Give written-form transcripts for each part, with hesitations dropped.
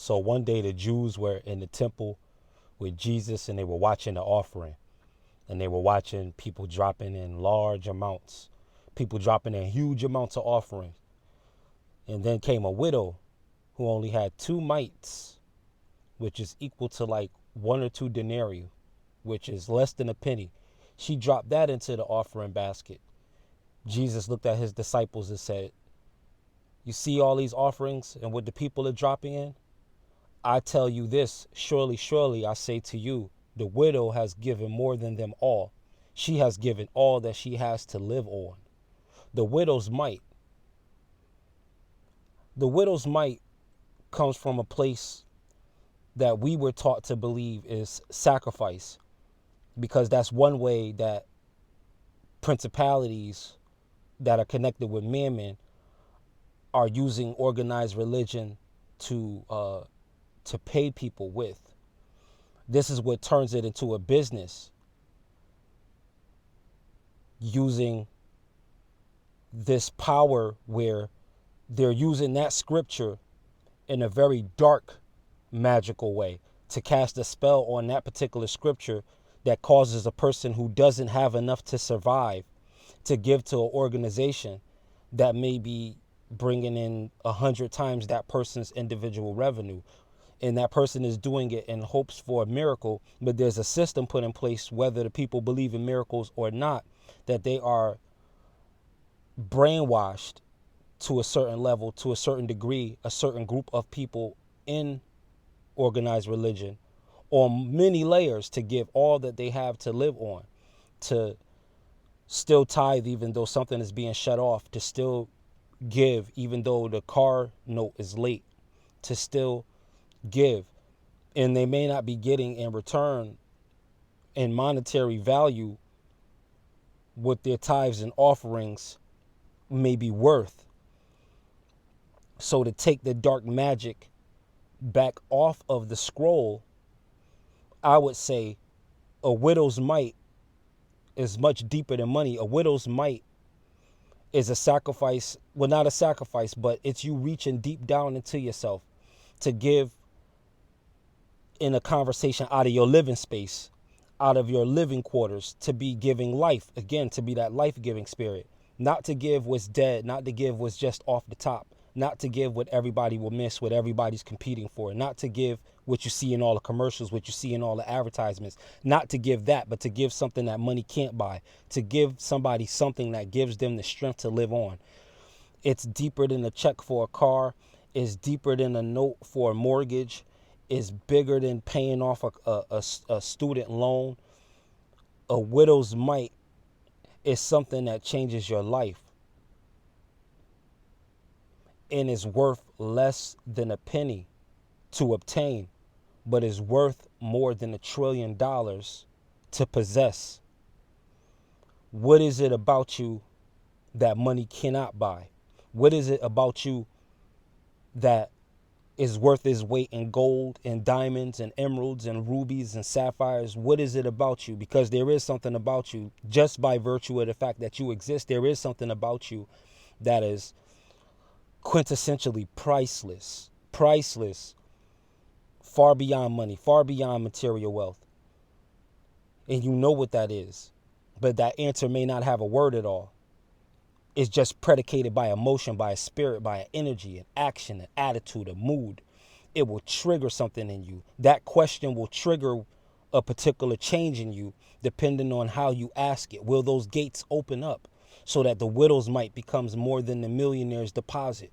So one day the Jews were in the temple with Jesus and they were watching the offering, and they were watching people dropping in large amounts, people dropping in huge amounts of offerings. And then came a widow who only had 2 mites, which is equal to like 1 or 2 denarii, which is less than a penny. She dropped that into the offering basket. Jesus looked at his disciples and said, "You see all these offerings and what the people are dropping in? I tell you this, surely, surely, I say to you, the widow has given more than them all. She has given all that she has to live on." The widow's mite. The widow's mite comes from a place that we were taught to believe is sacrifice, because that's one way that principalities that are connected with mammon are using organized religion to pay people with. This is what turns it into a business, using this power where they're using that scripture in a very dark, magical way to cast a spell on that particular scripture that causes a person who doesn't have enough to survive to give to an organization that may be bringing in 100 times that person's individual revenue. And that person is doing it in hopes for a miracle, but there's a system put in place, whether the people believe in miracles or not, that they are brainwashed to a certain level, to a certain degree, a certain group of people in organized religion on many layers to give all that they have to live on, to still tithe even though something is being shut off, to still give even though the car note is late, to still give. And they may not be getting in return in monetary value what their tithes and offerings may be worth. So to take the dark magic back off of the scroll, I would say a widow's mite is much deeper than money. A widow's mite is a sacrifice. Well, not a sacrifice, but it's you reaching deep down into yourself to give in a conversation out of your living space, out of your living quarters, to be giving life, again, to be that life-giving spirit. Not to give what's dead, not to give what's just off the top, not to give what everybody will miss, what everybody's competing for, not to give what you see in all the commercials, what you see in all the advertisements, not to give that, but to give something that money can't buy, to give somebody something that gives them the strength to live on. It's deeper than a check for a car. It's deeper than a note for a mortgage. It's bigger than paying off a student loan. A widow's mite is something that changes your life and is worth less than a penny to obtain, but is worth more than $1 trillion to possess. What is it about you that money cannot buy? What is it about you that is worth its weight in gold and diamonds and emeralds and rubies and sapphires? What is it about you? Because there is something about you, just by virtue of the fact that you exist. There is something about you that is quintessentially priceless, far beyond money, far beyond material wealth. And you know what that is, but that answer may not have a word at all. It's just predicated by emotion, by a spirit, by an energy, an action, an attitude, a mood. It will trigger something in you. That question will trigger a particular change in you depending on how you ask it. Will those gates open up so that the widow's mite becomes more than the millionaire's deposit?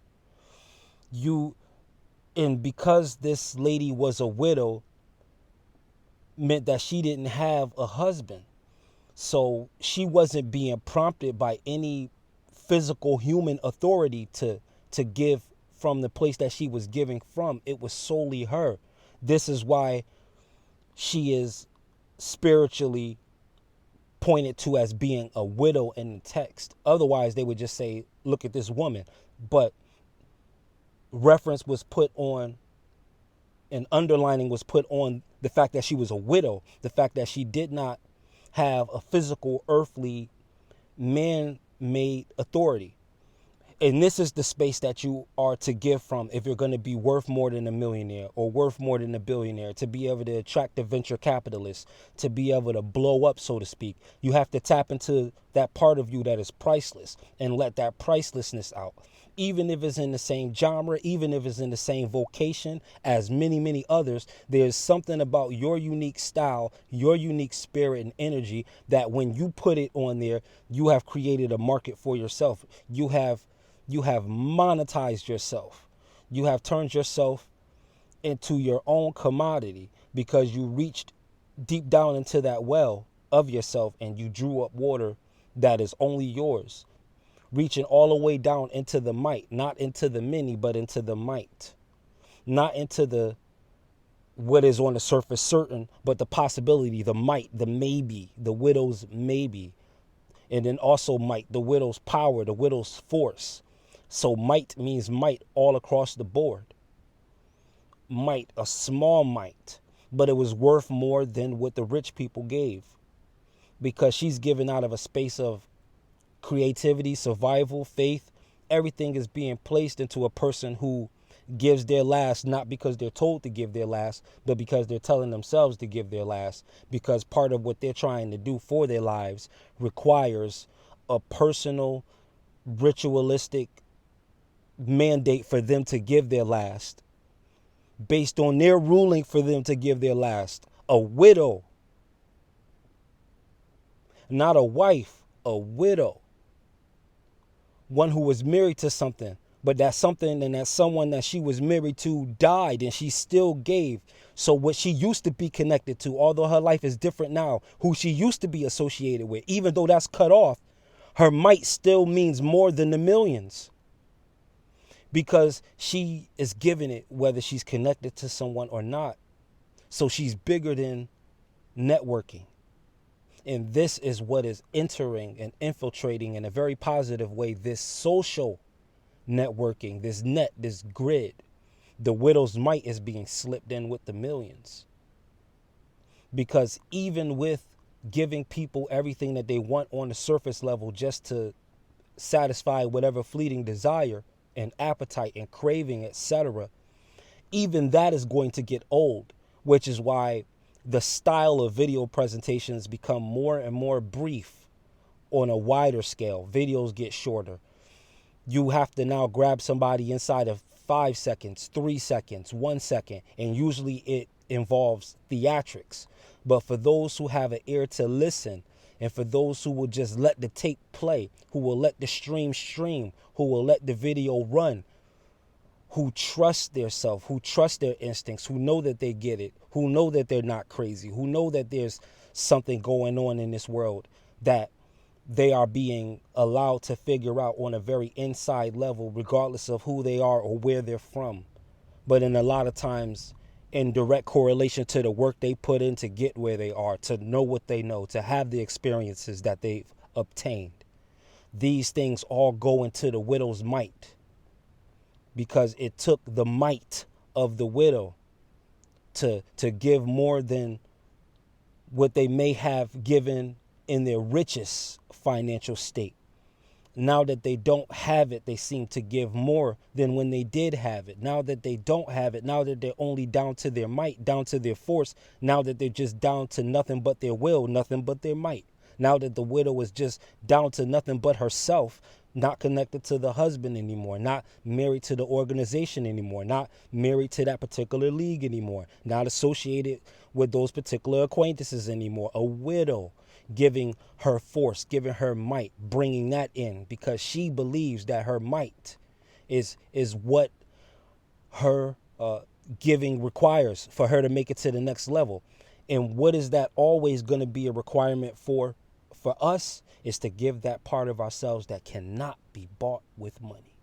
And because this lady was a widow, meant that she didn't have a husband. So she wasn't being prompted by any physical human authority to give from the place that she was giving from. It was solely her. This is why she is spiritually pointed to as being a widow in the text. Otherwise, they would just say, look at this woman. But reference was put on, and underlining was put on the fact that she was a widow, the fact that she did not have a physical, earthly, man-made authority. And this is the space that you are to give from if you're going to be worth more than a millionaire or worth more than a billionaire, to be able to attract the venture capitalists, to be able to blow up, so to speak. You have to tap into that part of you that is priceless and let that pricelessness out. Even if it's in the same genre, even if it's in the same vocation as many, many others, there's something about your unique style, your unique spirit and energy that when you put it on there, you have created a market for yourself. You have monetized yourself. You have turned yourself into your own commodity because you reached deep down into that well of yourself and you drew up water that is only yours, reaching all the way down into the mite, not into the many, but into the mite, not into the what is on the surface certain, but the possibility, the might, the maybe, the widow's maybe, and then also might, the widow's power, the widow's force. So might means might all across the board. Might, a small might, but it was worth more than what the rich people gave, because she's given out of a space of creativity, survival, faith. Everything is being placed into a person who gives their last, not because they're told to give their last, but because they're telling themselves to give their last, because part of what they're trying to do for their lives requires a personal, ritualistic mandate for them to give their last, based on their ruling for them to give their last. A widow, not a wife, a widow. One who was married to something, but that something and that someone that she was married to died and she still gave. So what she used to be connected to, although her life is different now, who she used to be associated with, even though that's cut off, her might still means more than the millions, because she is giving it whether she's connected to someone or not. So she's bigger than networking. And this is what is entering and infiltrating in a very positive way this social networking, this net, this grid. The widow's might is being slipped in with the millions. Because even with giving people everything that they want on the surface level just to satisfy whatever fleeting desire and appetite and craving, etc., even that is going to get old, which is why the style of video presentations become more and more brief on a wider scale. Videos get shorter. You have to now grab somebody inside of 5 seconds, 3 seconds, 1 second, and usually it involves theatrics. But for those who have an ear to listen, and for those who will just let the tape play, who will let the stream, who will let the video run, who trust their self, who trust their instincts, who know that they get it, who know that they're not crazy, who know that there's something going on in this world that they are being allowed to figure out on a very inside level, regardless of who they are or where they're from. But in a lot of times, in direct correlation to the work they put in to get where they are, to know what they know, to have the experiences that they've obtained. These things all go into the widow's might, because it took the might of the widow to give more than what they may have given in their richest financial state. Now that they don't have it, they seem to give more than when they did have it. Now that they don't have it, now that they're only down to their might, down to their force, now that they're just down to nothing but their will, nothing but their might. Now that the widow is just down to nothing but herself, not connected to the husband anymore, not married to the organization anymore, not married to that particular league anymore, not associated with those particular acquaintances anymore. A widow, giving her force, giving her might, bringing that in, because she believes that her might is what her giving requires for her to make it to the next level. And what is that always going to be a requirement for us is to give that part of ourselves that cannot be bought with money.